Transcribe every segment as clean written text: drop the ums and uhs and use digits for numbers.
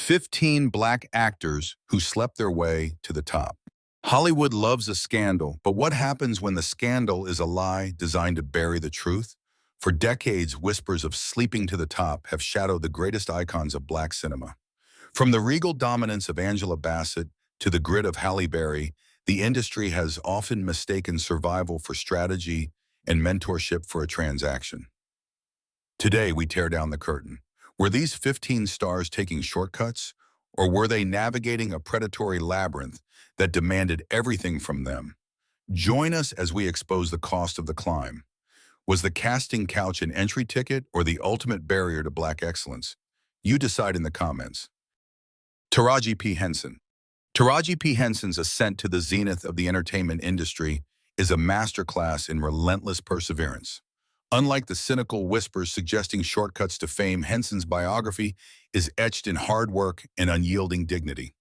15 black actors who slept their way to the top. Hollywood loves a scandal, but what happens when the scandal is a lie designed to bury the truth? For decades, whispers of sleeping to the top have shadowed the greatest icons of black cinema. From the regal dominance of Angela Bassett to the grit of Halle Berry, the industry has often mistaken survival for strategy and mentorship for a transaction. Today, we tear down the curtain. Were these 15 stars taking shortcuts, or were they navigating a predatory labyrinth that demanded everything from them? Join us as we expose the cost of the climb. Was the casting couch an entry ticket or the ultimate barrier to black excellence? You decide in the comments. Taraji P. Henson. Taraji P. Henson's ascent to the zenith of the entertainment industry is a masterclass in relentless perseverance. Unlike the cynical whispers suggesting shortcuts to fame, Henson's biography is etched in hard work and unyielding dignity.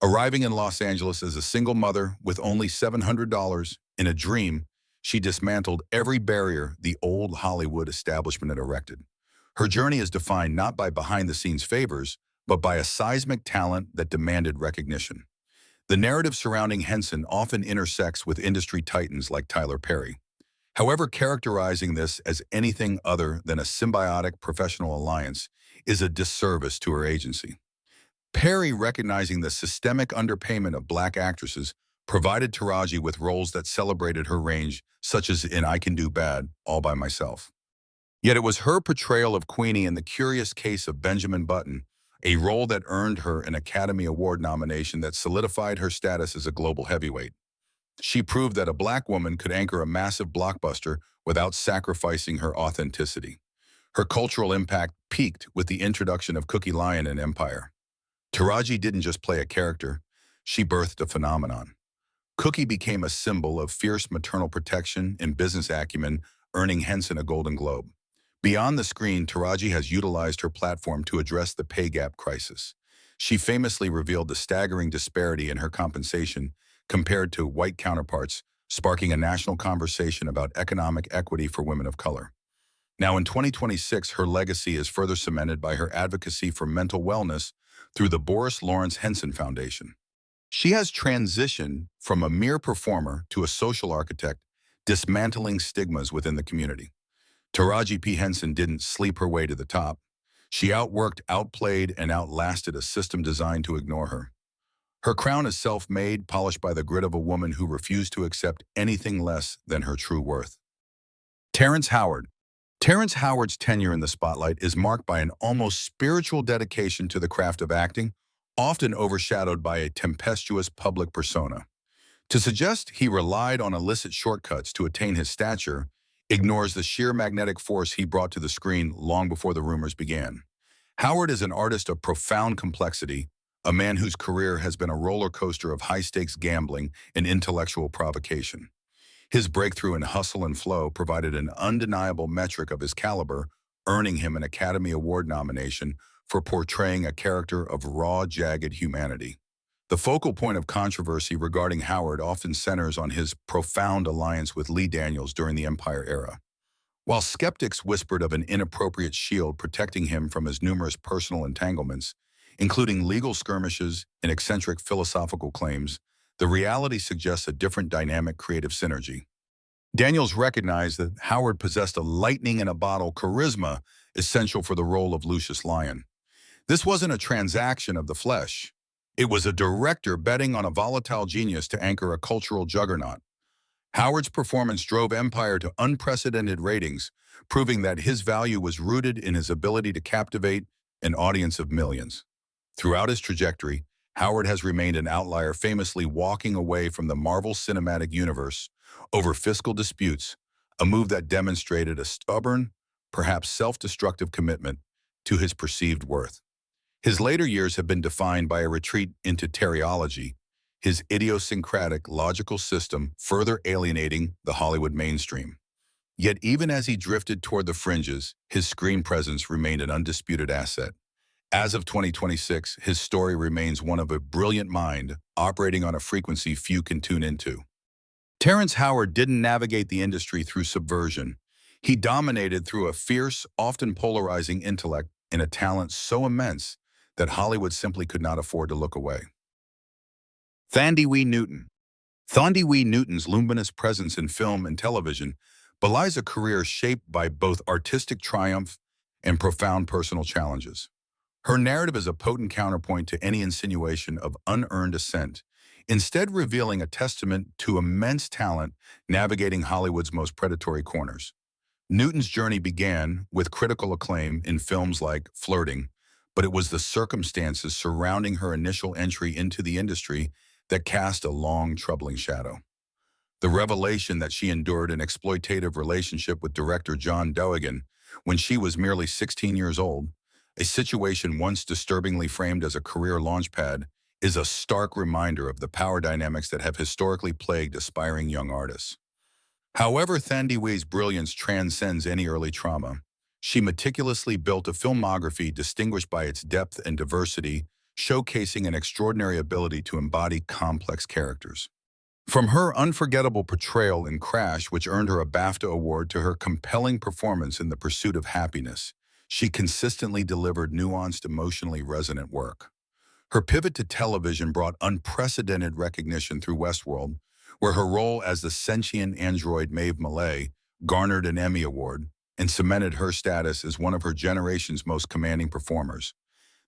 Arriving in Los Angeles as a single mother with only $700 in a dream, she dismantled every barrier the old Hollywood establishment had erected. Her journey is defined not by behind-the-scenes favors, but by a seismic talent that demanded recognition. The narrative surrounding Henson often intersects with industry titans like Tyler Perry. However, characterizing this as anything other than a symbiotic professional alliance is a disservice to her agency. Perry, recognizing the systemic underpayment of black actresses, provided Taraji with roles that celebrated her range, such as in I Can Do Bad, All by Myself. Yet it was her portrayal of Queenie in The Curious Case of Benjamin Button, a role that earned her an Academy Award nomination that solidified her status as a global heavyweight. She proved that a black woman could anchor a massive blockbuster without sacrificing her authenticity. Her cultural impact peaked with the introduction of Cookie Lyon in Empire. Taraji didn't just play a character, she birthed a phenomenon. Cookie became a symbol of fierce maternal protection and business acumen, earning Henson a Golden Globe. Beyond the screen, Taraji has utilized her platform to address the pay gap crisis. She famously revealed the staggering disparity in her compensation compared to white counterparts, sparking a national conversation about economic equity for women of color. Now in 2026, her legacy is further cemented by her advocacy for mental wellness through the Boris Lawrence Henson Foundation. She has transitioned from a mere performer to a social architect, dismantling stigmas within the community. Taraji P. Henson didn't sleep her way to the top. She outworked, outplayed, and outlasted a system designed to ignore her. Her crown is self-made, polished by the grit of a woman who refused to accept anything less than her true worth. Terrence Howard. Terrence Howard's tenure in the spotlight is marked by an almost spiritual dedication to the craft of acting, often overshadowed by a tempestuous public persona. To suggest he relied on illicit shortcuts to attain his stature ignores the sheer magnetic force he brought to the screen long before the rumors began. Howard is an artist of profound complexity, a man whose career has been a roller coaster of high-stakes gambling and intellectual provocation. His breakthrough in Hustle and Flow provided an undeniable metric of his caliber, earning him an Academy Award nomination for portraying a character of raw, jagged humanity. The focal point of controversy regarding Howard often centers on his profound alliance with Lee Daniels during the Empire era. While skeptics whispered of an inappropriate shield protecting him from his numerous personal entanglements, including legal skirmishes and eccentric philosophical claims, the reality suggests a different dynamic creative synergy. Daniels recognized that Howard possessed a lightning-in-a-bottle charisma essential for the role of Lucius Lyon. This wasn't a transaction of the flesh. It was a director betting on a volatile genius to anchor a cultural juggernaut. Howard's performance drove Empire to unprecedented ratings, proving that his value was rooted in his ability to captivate an audience of millions. Throughout his trajectory, Howard has remained an outlier, famously walking away from the Marvel Cinematic Universe over fiscal disputes, a move that demonstrated a stubborn, perhaps self-destructive commitment to his perceived worth. His later years have been defined by a retreat into teriology, his idiosyncratic logical system further alienating the Hollywood mainstream. Yet even as he drifted toward the fringes, his screen presence remained an undisputed asset. As of 2026, his story remains one of a brilliant mind operating on a frequency few can tune into. Terrence Howard didn't navigate the industry through subversion. He dominated through a fierce, often polarizing intellect and a talent so immense that Hollywood simply could not afford to look away. Thandie Wee Newton. Thandie Wee Newton's luminous presence in film and television belies a career shaped by both artistic triumph and profound personal challenges. Her narrative is a potent counterpoint to any insinuation of unearned ascent, instead revealing a testament to immense talent navigating Hollywood's most predatory corners. Newton's journey began with critical acclaim in films like Flirting, but it was the circumstances surrounding her initial entry into the industry that cast a long, troubling shadow. The revelation that she endured an exploitative relationship with director John Doigan when she was merely 16 years old, a situation once disturbingly framed as a career launchpad, is a stark reminder of the power dynamics that have historically plagued aspiring young artists. However, Thandie Wee's brilliance transcends any early trauma. She meticulously built a filmography distinguished by its depth and diversity, showcasing an extraordinary ability to embody complex characters. From her unforgettable portrayal in Crash, which earned her a BAFTA award, to her compelling performance in The Pursuit of Happiness, she consistently delivered nuanced, emotionally resonant work. Her pivot to television brought unprecedented recognition through Westworld, where her role as the sentient android Maeve Millay garnered an Emmy Award and cemented her status as one of her generation's most commanding performers.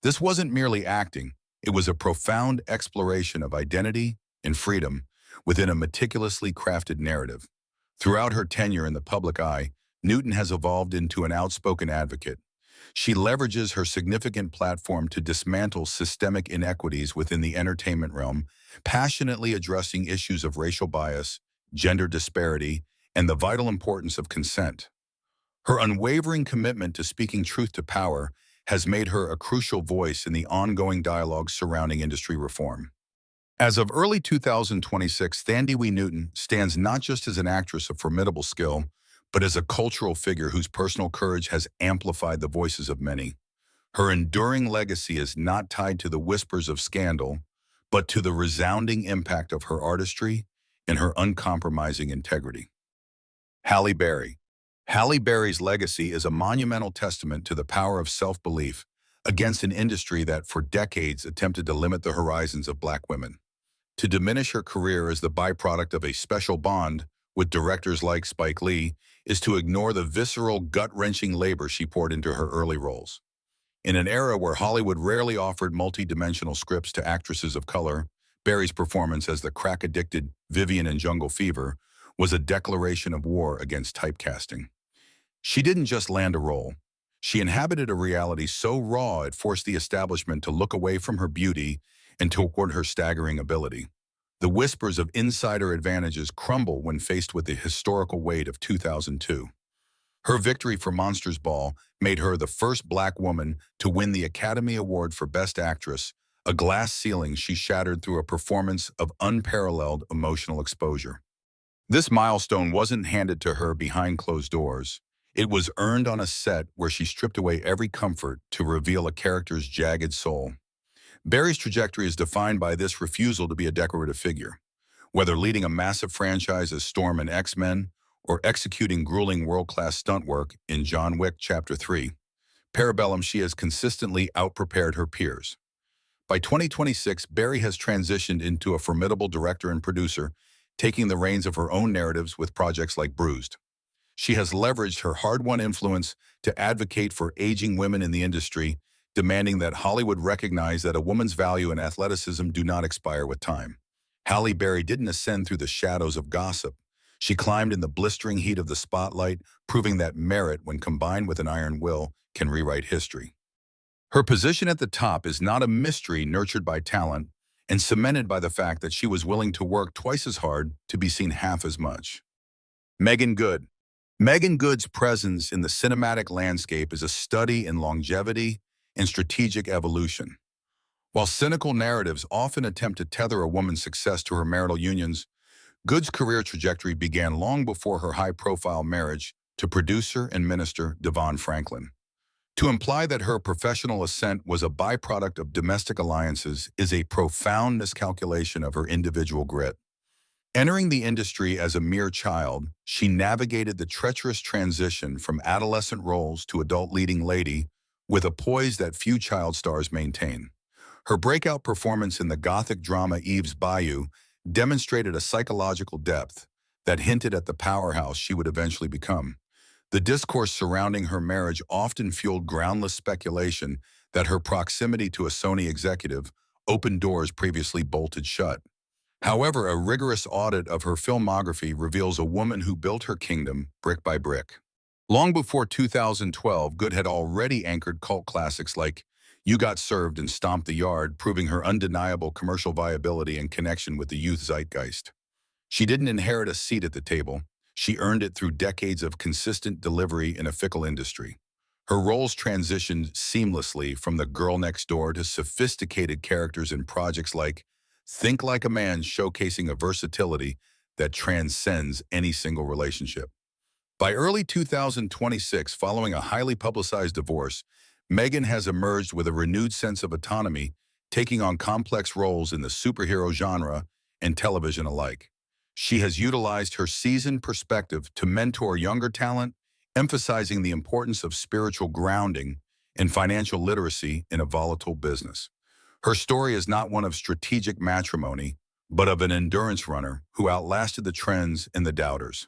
This wasn't merely acting, it was a profound exploration of identity and freedom within a meticulously crafted narrative. Throughout her tenure in the public eye, Newton has evolved into an outspoken advocate. She leverages her significant platform to dismantle systemic inequities within the entertainment realm, passionately addressing issues of racial bias, gender disparity, and the vital importance of consent. Her unwavering commitment to speaking truth to power has made her a crucial voice in the ongoing dialogue surrounding industry reform. As of early 2026, Thandie Wee Newton stands not just as an actress of formidable skill, but as a cultural figure whose personal courage has amplified the voices of many. Her enduring legacy is not tied to the whispers of scandal, but to the resounding impact of her artistry and her uncompromising integrity. Halle Berry. Halle Berry's legacy is a monumental testament to the power of self-belief against an industry that for decades attempted to limit the horizons of Black women. To diminish her career as the byproduct of a special bond with directors like Spike Lee is to ignore the visceral, gut-wrenching labor she poured into her early roles. In an era where Hollywood rarely offered multi-dimensional scripts to actresses of color, Berry's performance as the crack-addicted Vivian in Jungle Fever was a declaration of war against typecasting. She didn't just land a role. She inhabited a reality so raw it forced the establishment to look away from her beauty and toward her staggering ability. The whispers of insider advantages crumble when faced with the historical weight of 2002. Her victory for Monsters Ball made her the first Black woman to win the Academy Award for Best Actress, a glass ceiling she shattered through a performance of unparalleled emotional exposure. This milestone wasn't handed to her behind closed doors. It was earned on a set where she stripped away every comfort to reveal a character's jagged soul. Berry's trajectory is defined by this refusal to be a decorative figure. Whether leading a massive franchise as Storm in X-Men or executing grueling world-class stunt work in John Wick Chapter 3, Parabellum, she has consistently outprepared her peers. By 2026, Berry has transitioned into a formidable director and producer, taking the reins of her own narratives with projects like Bruised. She has leveraged her hard-won influence to advocate for aging women in the industry, demanding that Hollywood recognize that a woman's value and athleticism do not expire with time. Halle Berry didn't ascend through the shadows of gossip. She climbed in the blistering heat of the spotlight, proving that merit, when combined with an iron will, can rewrite history. Her position at the top is not a mystery nurtured by talent and cemented by the fact that she was willing to work twice as hard to be seen half as much. Megan Good. Megan Good's presence in the cinematic landscape is a study in longevity and strategic evolution. While cynical narratives often attempt to tether a woman's success to her marital unions, Good's career trajectory began long before her high-profile marriage to producer and minister Devon Franklin. To imply that her professional ascent was a byproduct of domestic alliances is a profound miscalculation of her individual grit. Entering the industry as a mere child, she navigated the treacherous transition from adolescent roles to adult leading lady with a poise that few child stars maintain. Her breakout performance in the gothic drama Eve's Bayou demonstrated a psychological depth that hinted at the powerhouse she would eventually become. The discourse surrounding her marriage often fueled groundless speculation that her proximity to a Sony executive opened doors previously bolted shut. However, a rigorous audit of her filmography reveals a woman who built her kingdom brick by brick. Long before 2012, Good had already anchored cult classics like You Got Served and Stomp the Yard, proving her undeniable commercial viability and connection with the youth zeitgeist. She didn't inherit a seat at the table. She earned it through decades of consistent delivery in a fickle industry. Her roles transitioned seamlessly from the girl next door to sophisticated characters in projects like Think Like a Man, showcasing a versatility that transcends any single relationship. By early 2026, following a highly publicized divorce, Meghan has emerged with a renewed sense of autonomy, taking on complex roles in the superhero genre and television alike. She has utilized her seasoned perspective to mentor younger talent, emphasizing the importance of spiritual grounding and financial literacy in a volatile business. Her story is not one of strategic matrimony, but of an endurance runner who outlasted the trends and the doubters.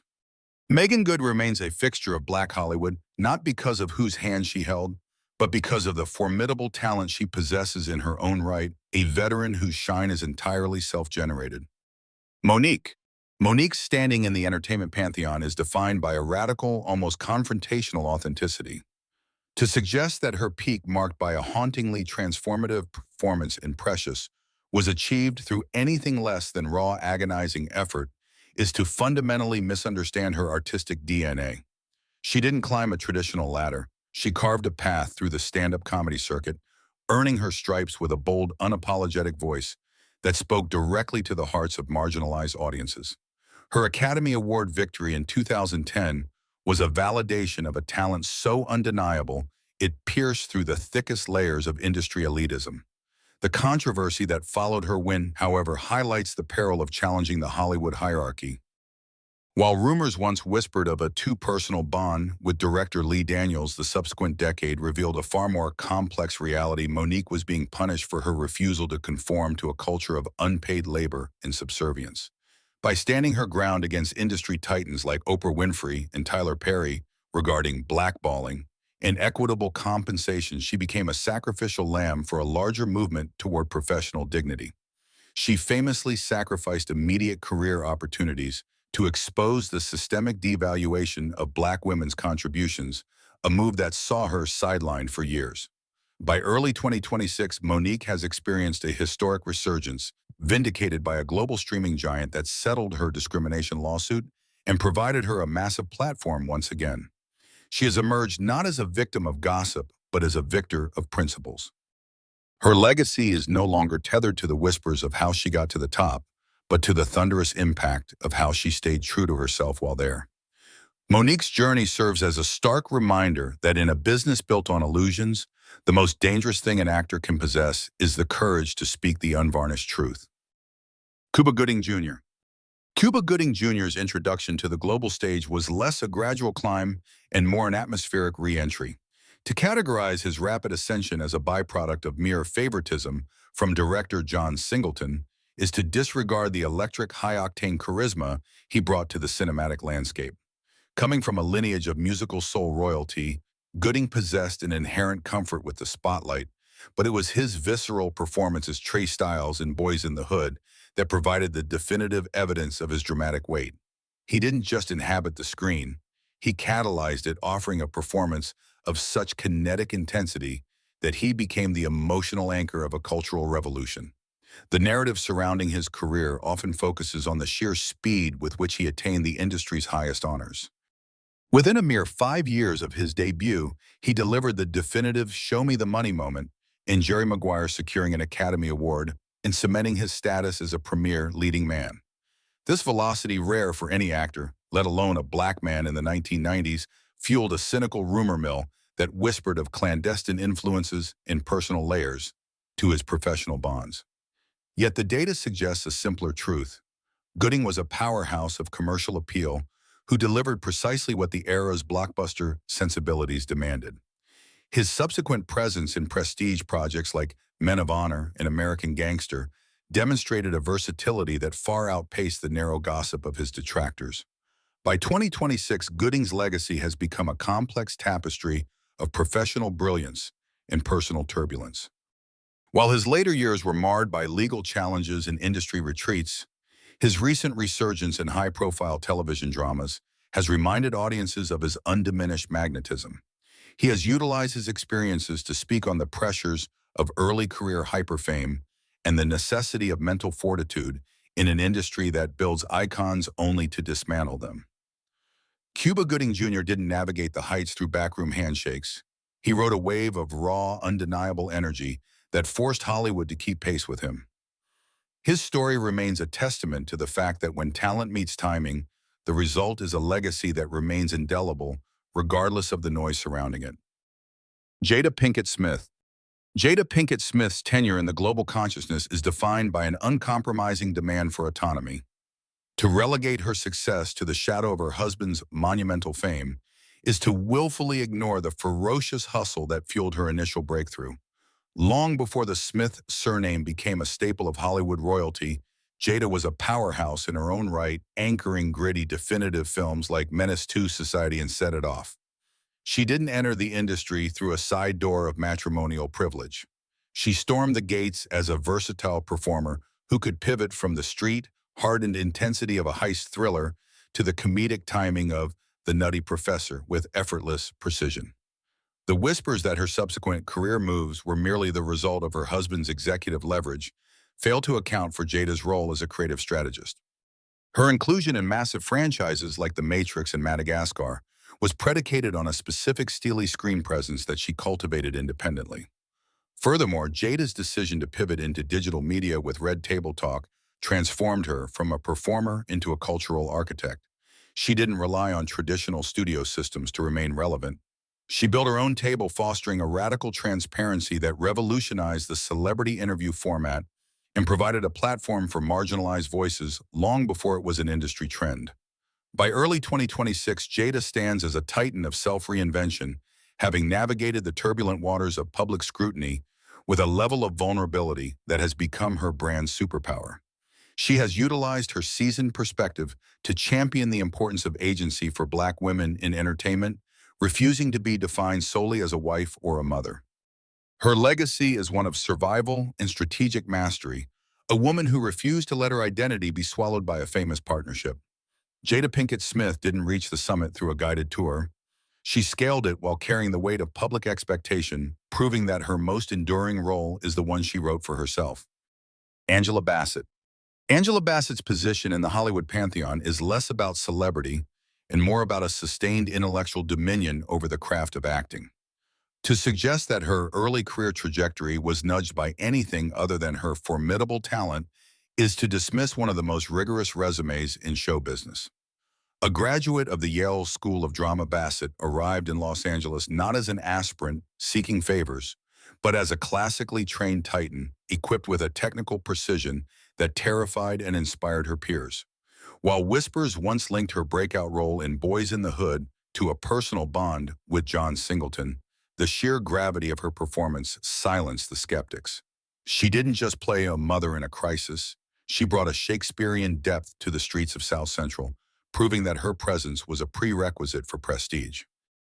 Megan Good remains a fixture of Black Hollywood, not because of whose hand she held, but because of the formidable talent she possesses in her own right, a veteran whose shine is entirely self-generated. Monique. Monique's standing in the entertainment pantheon is defined by a radical, almost confrontational authenticity. To suggest that her peak, marked by a hauntingly transformative performance in Precious, was achieved through anything less than raw, agonizing effort is to fundamentally misunderstand her artistic DNA. She didn't climb a traditional ladder. She carved a path through the stand-up comedy circuit, earning her stripes with a bold, unapologetic voice that spoke directly to the hearts of marginalized audiences. Her Academy Award victory in 2010 was a validation of a talent so undeniable it pierced through the thickest layers of industry elitism. The controversy that followed her win, however, highlights the peril of challenging the Hollywood hierarchy. While rumors once whispered of a too-personal bond with director Lee Daniels, the subsequent decade revealed a far more complex reality. Monique was being punished for her refusal to conform to a culture of unpaid labor and subservience. By standing her ground against industry titans like Oprah Winfrey and Tyler Perry regarding blackballing and equitable compensation, she became a sacrificial lamb for a larger movement toward professional dignity. She famously sacrificed immediate career opportunities to expose the systemic devaluation of Black women's contributions, a move that saw her sidelined for years. By early 2026, Monique has experienced a historic resurgence, vindicated by a global streaming giant that settled her discrimination lawsuit and provided her a massive platform once again. She has emerged not as a victim of gossip, but as a victor of principles. Her legacy is no longer tethered to the whispers of how she got to the top, but to the thunderous impact of how she stayed true to herself while there. Monique's journey serves as a stark reminder that in a business built on illusions, the most dangerous thing an actor can possess is the courage to speak the unvarnished truth. Cuba Gooding Jr. Cuba Gooding Jr.'s introduction to the global stage was less a gradual climb and more an atmospheric re-entry. To categorize his rapid ascension as a byproduct of mere favoritism from director John Singleton is to disregard the electric, high-octane charisma he brought to the cinematic landscape. Coming from a lineage of musical soul royalty, Gooding possessed an inherent comfort with the spotlight, but it was his visceral performance as Trey Styles in Boys in the Hood that provided the definitive evidence of his dramatic weight. He didn't just inhabit the screen, he catalyzed it, offering a performance of such kinetic intensity that he became the emotional anchor of a cultural revolution. The narrative surrounding his career often focuses on the sheer speed with which he attained the industry's highest honors. Within a mere 5 years of his debut, he delivered the definitive show me the money moment in Jerry Maguire, securing an Academy Award and cementing his status as a premier leading man. This velocity, rare for any actor, let alone a Black man in the 1990s, fueled a cynical rumor mill that whispered of clandestine influences and personal layers to his professional bonds. Yet the data suggests a simpler truth. Gooding was a powerhouse of commercial appeal who delivered precisely what the era's blockbuster sensibilities demanded. His subsequent presence in prestige projects like Men of Honor and American Gangster demonstrated a versatility that far outpaced the narrow gossip of his detractors. By 2026, Gooding's legacy has become a complex tapestry of professional brilliance and personal turbulence. While his later years were marred by legal challenges and industry retreats, his recent resurgence in high-profile television dramas has reminded audiences of his undiminished magnetism. He has utilized his experiences to speak on the pressures of early career hyperfame and the necessity of mental fortitude in an industry that builds icons only to dismantle them. Cuba Gooding Jr. didn't navigate the heights through backroom handshakes. He rode a wave of raw, undeniable energy that forced Hollywood to keep pace with him. His story remains a testament to the fact that when talent meets timing, the result is a legacy that remains indelible, regardless of the noise surrounding it. Jada Pinkett Smith. Jada Pinkett Smith's tenure in the global consciousness is defined by an uncompromising demand for autonomy. To relegate her success to the shadow of her husband's monumental fame is to willfully ignore the ferocious hustle that fueled her initial breakthrough. Long before the Smith surname became a staple of Hollywood royalty, Jada was a powerhouse in her own right, anchoring gritty, definitive films like Menace II, Society, and Set It Off. She didn't enter the industry through a side door of matrimonial privilege. She stormed the gates as a versatile performer who could pivot from the street, hardened intensity of a heist thriller to the comedic timing of The Nutty Professor with effortless precision. The whispers that her subsequent career moves were merely the result of her husband's executive leverage fail to account for Jada's role as a creative strategist. Her inclusion in massive franchises like The Matrix and Madagascar was predicated on a specific steely screen presence that she cultivated independently. Furthermore, Jada's decision to pivot into digital media with Red Table Talk transformed her from a performer into a cultural architect. She didn't rely on traditional studio systems to remain relevant. She built her own table, fostering a radical transparency that revolutionized the celebrity interview format and provided a platform for marginalized voices long before it was an industry trend. By early 2026, Jada stands as a titan of self-reinvention, having navigated the turbulent waters of public scrutiny with a level of vulnerability that has become her brand's superpower. She has utilized her seasoned perspective to champion the importance of agency for Black women in entertainment, refusing to be defined solely as a wife or a mother. Her legacy is one of survival and strategic mastery, a woman who refused to let her identity be swallowed by a famous partnership. Jada Pinkett Smith didn't reach the summit through a guided tour. She scaled it while carrying the weight of public expectation, proving that her most enduring role is the one she wrote for herself. Angela Bassett. Angela Bassett's position in the Hollywood pantheon is less about celebrity and more about a sustained intellectual dominion over the craft of acting. To suggest that her early career trajectory was nudged by anything other than her formidable talent is to dismiss one of the most rigorous resumes in show business. A graduate of the Yale School of Drama, Bassett arrived in Los Angeles not as an aspirant seeking favors, but as a classically trained titan equipped with a technical precision that terrified and inspired her peers. While whispers once linked her breakout role in Boys in the Hood to a personal bond with John Singleton, the sheer gravity of her performance silenced the skeptics. She didn't just play a mother in a crisis, she brought a Shakespearean depth to the streets of South Central, proving that her presence was a prerequisite for prestige.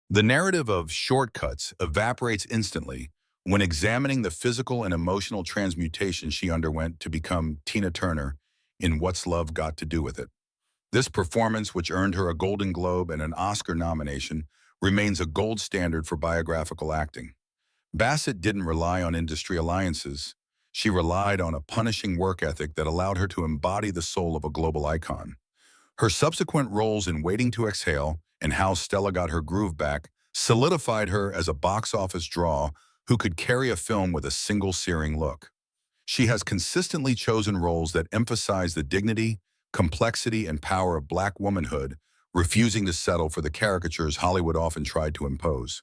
The narrative of shortcuts evaporates instantly when examining the physical and emotional transmutation she underwent to become Tina Turner in What's Love Got to Do with It. This performance, which earned her a Golden Globe and an Oscar nomination, remains a gold standard for biographical acting. Bassett didn't rely on industry alliances. She relied on a punishing work ethic that allowed her to embody the soul of a global icon. Her subsequent roles in Waiting to Exhale and How Stella Got Her Groove Back solidified her as a box office draw who could carry a film with a single searing look. She has consistently chosen roles that emphasize the dignity, complexity, and power of Black womanhood, refusing to settle for the caricatures Hollywood often tried to impose.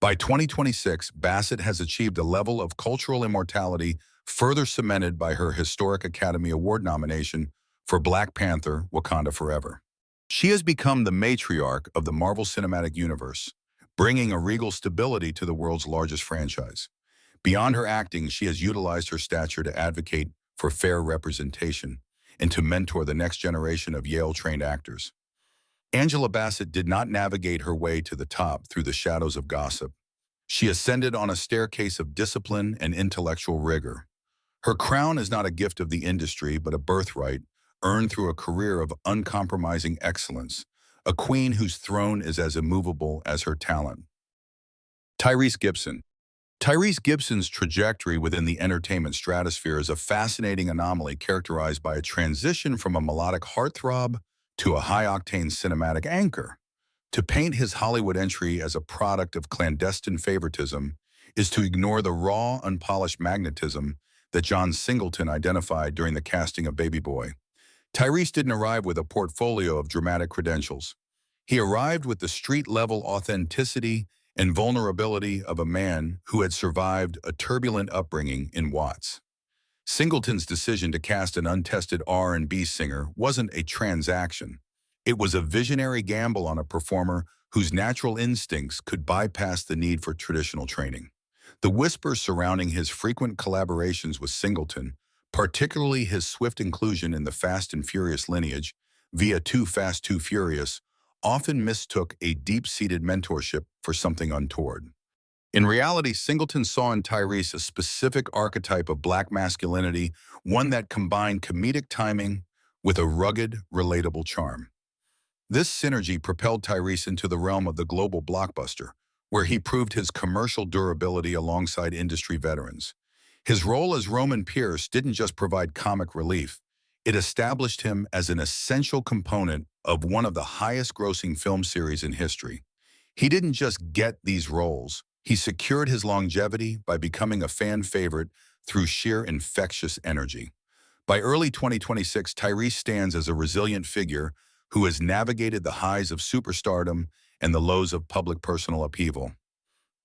By 2026, Bassett has achieved a level of cultural immortality further cemented by her historic Academy Award nomination for Black Panther: Wakanda Forever. She has become the matriarch of the Marvel Cinematic Universe, bringing a regal stability to the world's largest franchise. Beyond her acting, she has utilized her stature to advocate for fair representation and to mentor the next generation of Yale-trained actors. Angela Bassett did not navigate her way to the top through the shadows of gossip. She ascended on a staircase of discipline and intellectual rigor. Her crown is not a gift of the industry, but a birthright earned through a career of uncompromising excellence, a queen whose throne is as immovable as her talent. Tyrese Gibson. Tyrese Gibson's trajectory within the entertainment stratosphere is a fascinating anomaly characterized by a transition from a melodic heartthrob to a high-octane cinematic anchor. To paint his Hollywood entry as a product of clandestine favoritism is to ignore the raw, unpolished magnetism that John Singleton identified during the casting of Baby Boy. Tyrese didn't arrive with a portfolio of dramatic credentials. He arrived with the street-level authenticity and vulnerability of a man who had survived a turbulent upbringing in Watts. Singleton's decision to cast an untested R&B singer wasn't a transaction. It was a visionary gamble on a performer whose natural instincts could bypass the need for traditional training. The whispers surrounding his frequent collaborations with Singleton, particularly his swift inclusion in the Fast and Furious lineage via Too Fast, Too Furious, often mistook a deep-seated mentorship for something untoward. In reality, Singleton saw in Tyrese a specific archetype of black masculinity, one that combined comedic timing with a rugged, relatable charm. This synergy propelled Tyrese into the realm of the global blockbuster, where he proved his commercial durability alongside industry veterans. His role as Roman Pierce didn't just provide comic relief, it established him as an essential component of one of the highest-grossing film series in history. He didn't just get these roles, he secured his longevity by becoming a fan favorite through sheer infectious energy. By early 2026, Tyrese stands as a resilient figure who has navigated the highs of superstardom and the lows of public personal upheaval.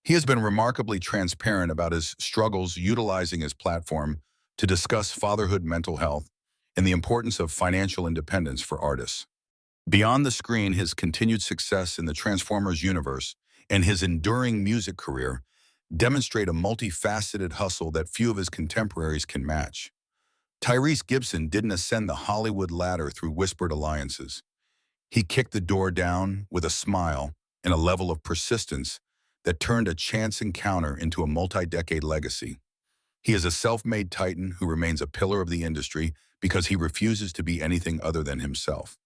He has been remarkably transparent about his struggles utilizing his platform to discuss fatherhood, mental health, and the importance of financial independence for artists. Beyond the screen, his continued success in the Transformers universe and his enduring music career demonstrate a multifaceted hustle that few of his contemporaries can match. Tyrese Gibson didn't ascend the Hollywood ladder through whispered alliances. He kicked the door down with a smile and a level of persistence that turned a chance encounter into a multi-decade legacy. He is a self-made titan who remains a pillar of the industry because he refuses to be anything other than himself.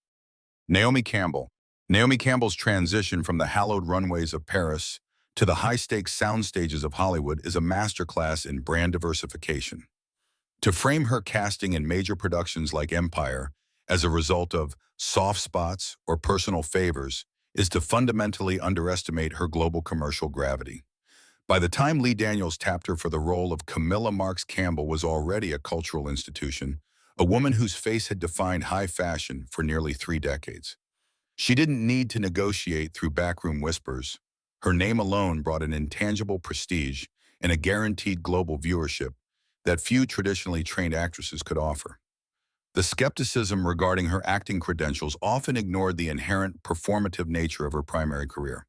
Naomi Campbell. Naomi Campbell's transition from the hallowed runways of Paris to the high-stakes sound stages of Hollywood is a masterclass in brand diversification. To frame her casting in major productions like Empire as a result of soft spots or personal favors is to fundamentally underestimate her global commercial gravity. By the time Lee Daniels tapped her for the role of Camilla Marks Campbell was already a cultural institution, a woman whose face had defined high fashion for nearly 3 decades. She didn't need to negotiate through backroom whispers. Her name alone brought an intangible prestige and a guaranteed global viewership that few traditionally trained actresses could offer. The skepticism regarding her acting credentials often ignored the inherent performative nature of her primary career.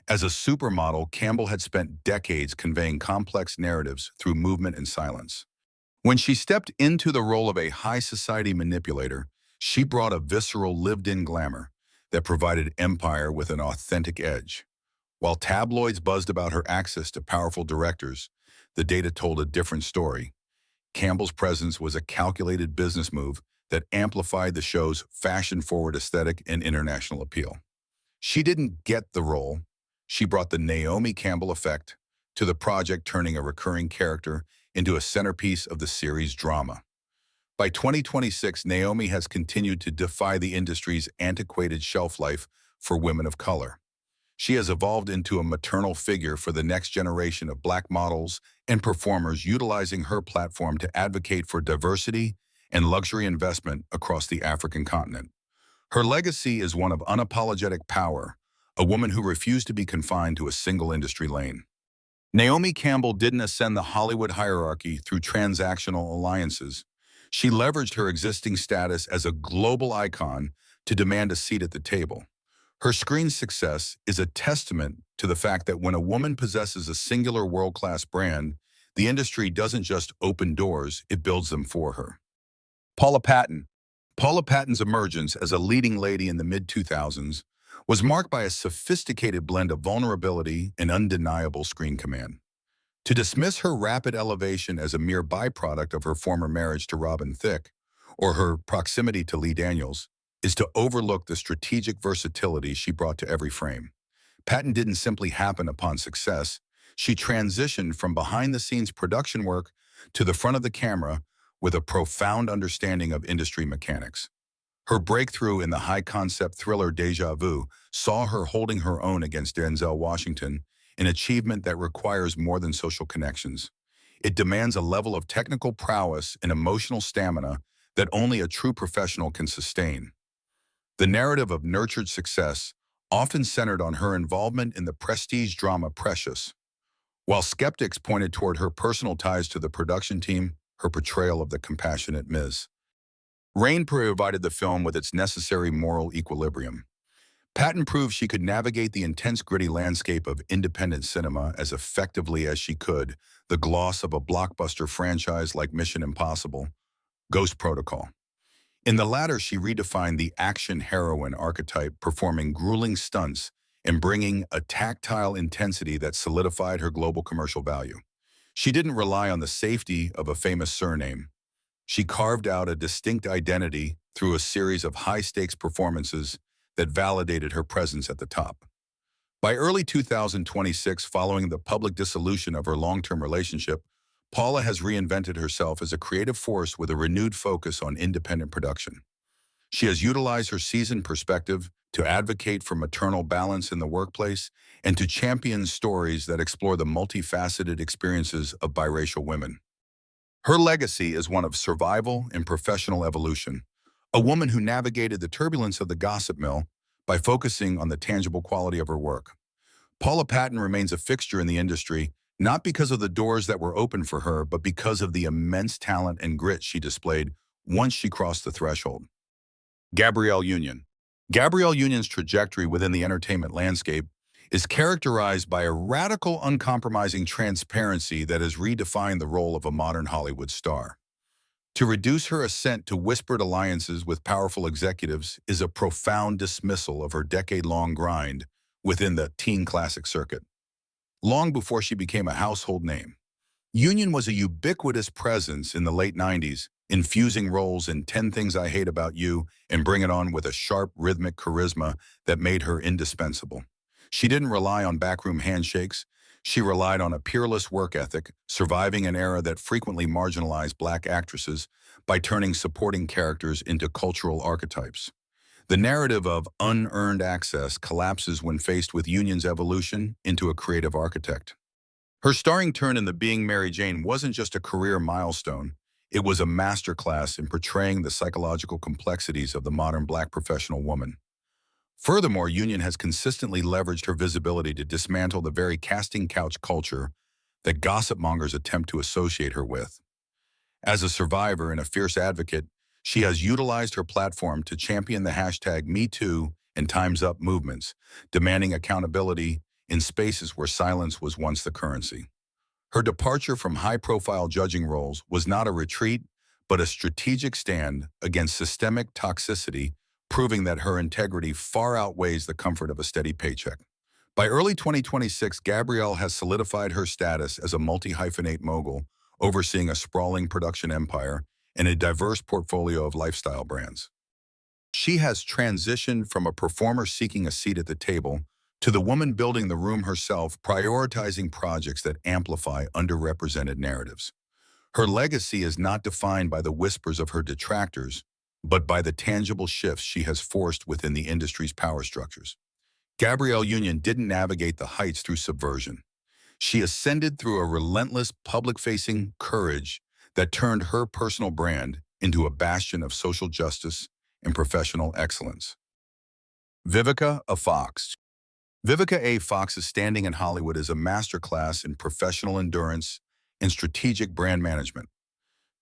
As a supermodel, Campbell had spent decades conveying complex narratives through movement and silence. When she stepped into the role of a high society manipulator, she brought a visceral, lived-in glamour that provided Empire with an authentic edge. While tabloids buzzed about her access to powerful directors, the data told a different story. Campbell's presence was a calculated business move that amplified the show's fashion-forward aesthetic and international appeal. She didn't get the role. She brought the Naomi Campbell effect to the project, turning a recurring character into a centerpiece of the series' drama. By 2026, Naomi has continued to defy the industry's antiquated shelf life for women of color. She has evolved into a maternal figure for the next generation of black models and performers, utilizing her platform to advocate for diversity and luxury investment across the African continent. Her legacy is one of unapologetic power, a woman who refused to be confined to a single industry lane. Naomi Campbell didn't ascend the Hollywood hierarchy through transactional alliances. She leveraged her existing status as a global icon to demand a seat at the table. Her screen success is a testament to the fact that when a woman possesses a singular world-class brand, the industry doesn't just open doors, it builds them for her. Paula Patton. Paula Patton's emergence as a leading lady in the mid-2000s was marked by a sophisticated blend of vulnerability and undeniable screen command. To dismiss her rapid elevation as a mere byproduct of her former marriage to Robin Thicke, or her proximity to Lee Daniels, is to overlook the strategic versatility she brought to every frame. Patton didn't simply happen upon success. She transitioned from behind-the-scenes production work to the front of the camera with a profound understanding of industry mechanics. Her breakthrough in the high-concept thriller Deja Vu saw her holding her own against Denzel Washington, an achievement that requires more than social connections. It demands a level of technical prowess and emotional stamina that only a true professional can sustain. The narrative of nurtured success often centered on her involvement in the prestige drama Precious. While skeptics pointed toward her personal ties to the production team, her portrayal of the compassionate Ms. Rain provided the film with its necessary moral equilibrium. Patton proved she could navigate the intense gritty landscape of independent cinema as effectively as she could the gloss of a blockbuster franchise like Mission Impossible, Ghost Protocol. In the latter, she redefined the action heroine archetype, performing grueling stunts and bringing a tactile intensity that solidified her global commercial value. She didn't rely on the safety of a famous surname. She carved out a distinct identity through a series of high-stakes performances that validated her presence at the top. By early 2026, following the public dissolution of her long-term relationship, Paula has reinvented herself as a creative force with a renewed focus on independent production. She has utilized her seasoned perspective to advocate for maternal balance in the workplace and to champion stories that explore the multifaceted experiences of biracial women. Her legacy is one of survival and professional evolution, a woman who navigated the turbulence of the gossip mill by focusing on the tangible quality of her work. Paula Patton remains a fixture in the industry, not because of the doors that were open for her, but because of the immense talent and grit she displayed once she crossed the threshold. Gabrielle Union. Gabrielle Union's trajectory within the entertainment landscape is characterized by a radical, uncompromising transparency that has redefined the role of a modern Hollywood star. To reduce her ascent to whispered alliances with powerful executives is a profound dismissal of her decade-long grind within the teen classic circuit. Long before she became a household name, Union was a ubiquitous presence in the late 90s, infusing roles in 10 Things I Hate About You and Bring It On with a sharp, rhythmic charisma that made her indispensable. She didn't rely on backroom handshakes. She relied on a peerless work ethic, surviving an era that frequently marginalized Black actresses by turning supporting characters into cultural archetypes. The narrative of unearned access collapses when faced with Union's evolution into a creative architect. Her starring turn in The Being Mary Jane wasn't just a career milestone, it was a masterclass in portraying the psychological complexities of the modern Black professional woman. Furthermore, Union has consistently leveraged her visibility to dismantle the very casting couch culture that gossip mongers attempt to associate her with. As a survivor and a fierce advocate, she has utilized her platform to champion the hashtag #MeToo and Time's Up movements, demanding accountability in spaces where silence was once the currency. Her departure from high-profile judging roles was not a retreat, but a strategic stand against systemic toxicity, proving that her integrity far outweighs the comfort of a steady paycheck. By early 2026, Gabrielle has solidified her status as a multi-hyphenate mogul, overseeing a sprawling production empire and a diverse portfolio of lifestyle brands. She has transitioned from a performer seeking a seat at the table to the woman building the room herself, prioritizing projects that amplify underrepresented narratives. Her legacy is not defined by the whispers of her detractors, but by the tangible shifts she has forced within the industry's power structures. Gabrielle Union didn't navigate the heights through subversion. She ascended through a relentless public-facing courage that turned her personal brand into a bastion of social justice and professional excellence. Vivica A. Fox. Vivica A. Fox's standing in Hollywood is a masterclass in professional endurance and strategic brand management.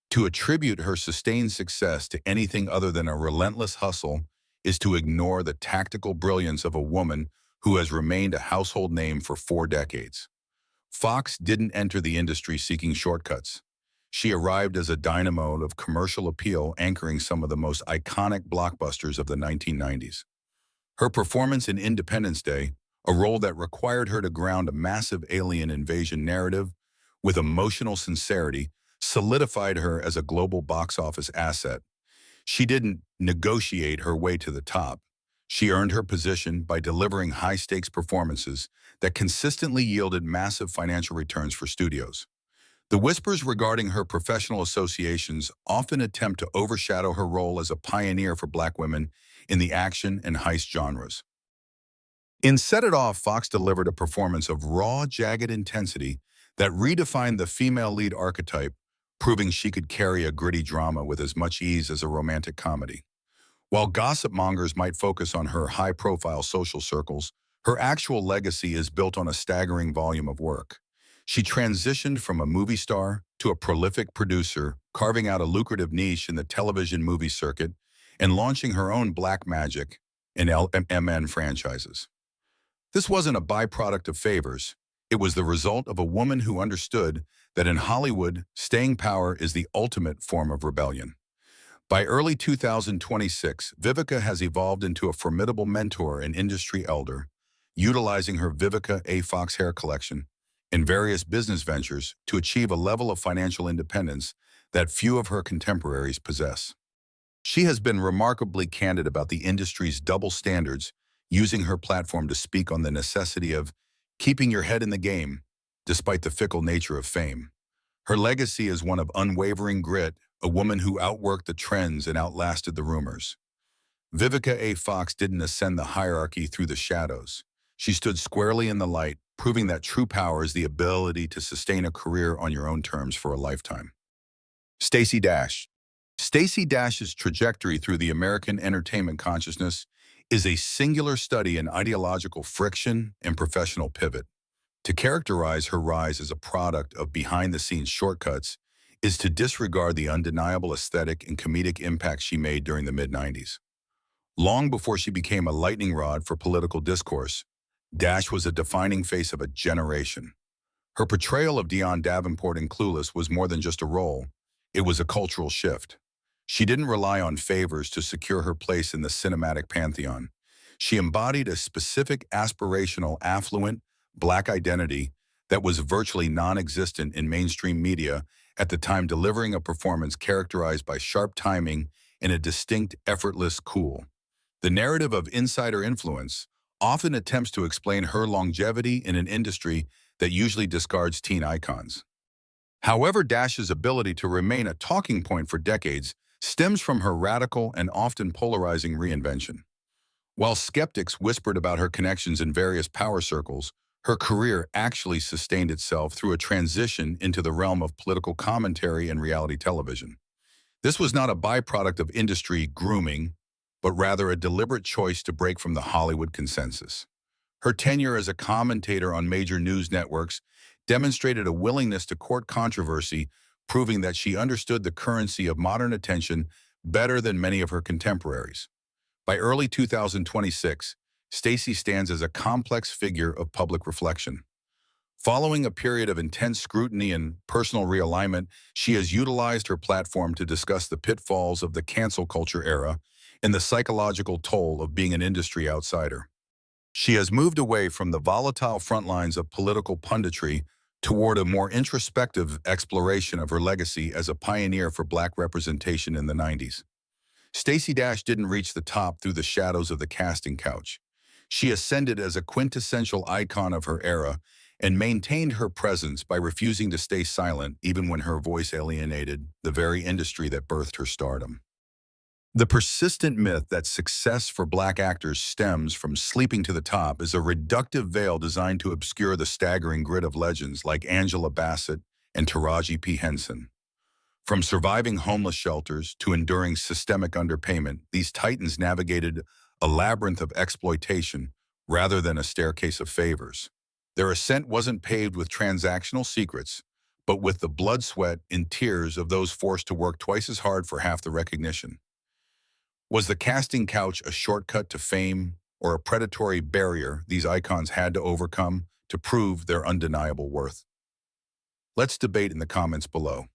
To attribute her sustained success to anything other than a relentless hustle is to ignore the tactical brilliance of a woman who has remained a household name for 4 decades. Fox didn't enter the industry seeking shortcuts. She arrived as a dynamo of commercial appeal, anchoring some of the most iconic blockbusters of the 1990s. Her performance in Independence Day, a role that required her to ground a massive alien invasion narrative with emotional sincerity, solidified her as a global box office asset. She didn't negotiate her way to the top. She earned her position by delivering high-stakes performances that consistently yielded massive financial returns for studios. The whispers regarding her professional associations often attempt to overshadow her role as a pioneer for Black women in the action and heist genres. In Set It Off, Fox delivered a performance of raw, jagged intensity that redefined the female lead archetype, proving she could carry a gritty drama with as much ease as a romantic comedy. While gossip mongers might focus on her high-profile social circles, her actual legacy is built on a staggering volume of work. She transitioned from a movie star to a prolific producer, carving out a lucrative niche in the television movie circuit and launching her own black magic and LMN franchises. This wasn't a byproduct of favors. It was the result of a woman who understood that in Hollywood, staying power is the ultimate form of rebellion. By early 2026, Vivica has evolved into a formidable mentor and industry elder, utilizing her Vivica A. Fox hair collection and various business ventures to achieve a level of financial independence that few of her contemporaries possess. She has been remarkably candid about the industry's double standards, using her platform to speak on the necessity of keeping your head in the game, despite the fickle nature of fame. Her legacy is one of unwavering grit, a woman who outworked the trends and outlasted the rumors. Vivica A. Fox didn't ascend the hierarchy through the shadows. She stood squarely in the light, proving that true power is the ability to sustain a career on your own terms for a lifetime. Stacey Dash. Stacey Dash's trajectory through the American entertainment consciousness is a singular study in ideological friction and professional pivot. To characterize her rise as a product of behind-the-scenes shortcuts is to disregard the undeniable aesthetic and comedic impact she made during the mid-90s. Long before she became a lightning rod for political discourse, Dash was a defining face of a generation. Her portrayal of Dionne Davenport in Clueless was more than just a role, it was a cultural shift. She didn't rely on favors to secure her place in the cinematic pantheon. She embodied a specific aspirational, affluent, Black identity that was virtually non-existent in mainstream media at the time, delivering a performance characterized by sharp timing and a distinct, effortless cool. The narrative of insider influence often attempts to explain her longevity in an industry that usually discards teen icons. However, Dash's ability to remain a talking point for decades stems from her radical and often polarizing reinvention. While skeptics whispered about her connections in various power circles, her career actually sustained itself through a transition into the realm of political commentary and reality television. This was not a byproduct of industry grooming, but rather a deliberate choice to break from the Hollywood consensus. Her tenure as a commentator on major news networks demonstrated a willingness to court controversy, proving that she understood the currency of modern attention better than many of her contemporaries. By early 2026, Stacey stands as a complex figure of public reflection. Following a period of intense scrutiny and personal realignment, she has utilized her platform to discuss the pitfalls of the cancel culture era and the psychological toll of being an industry outsider. She has moved away from the volatile front lines of political punditry toward a more introspective exploration of her legacy as a pioneer for Black representation in the 90s. Stacey Dash didn't reach the top through the shadows of the casting couch. She ascended as a quintessential icon of her era and maintained her presence by refusing to stay silent even when her voice alienated the very industry that birthed her stardom. The persistent myth that success for Black actors stems from sleeping to the top is a reductive veil designed to obscure the staggering grit of legends like Angela Bassett and Taraji P. Henson. From surviving homeless shelters to enduring systemic underpayment, these titans navigated a labyrinth of exploitation rather than a staircase of favors. Their ascent wasn't paved with transactional secrets, but with the blood, sweat, and tears of those forced to work twice as hard for half the recognition. Was the casting couch a shortcut to fame or a predatory barrier these icons had to overcome to prove their undeniable worth? Let's debate in the comments below.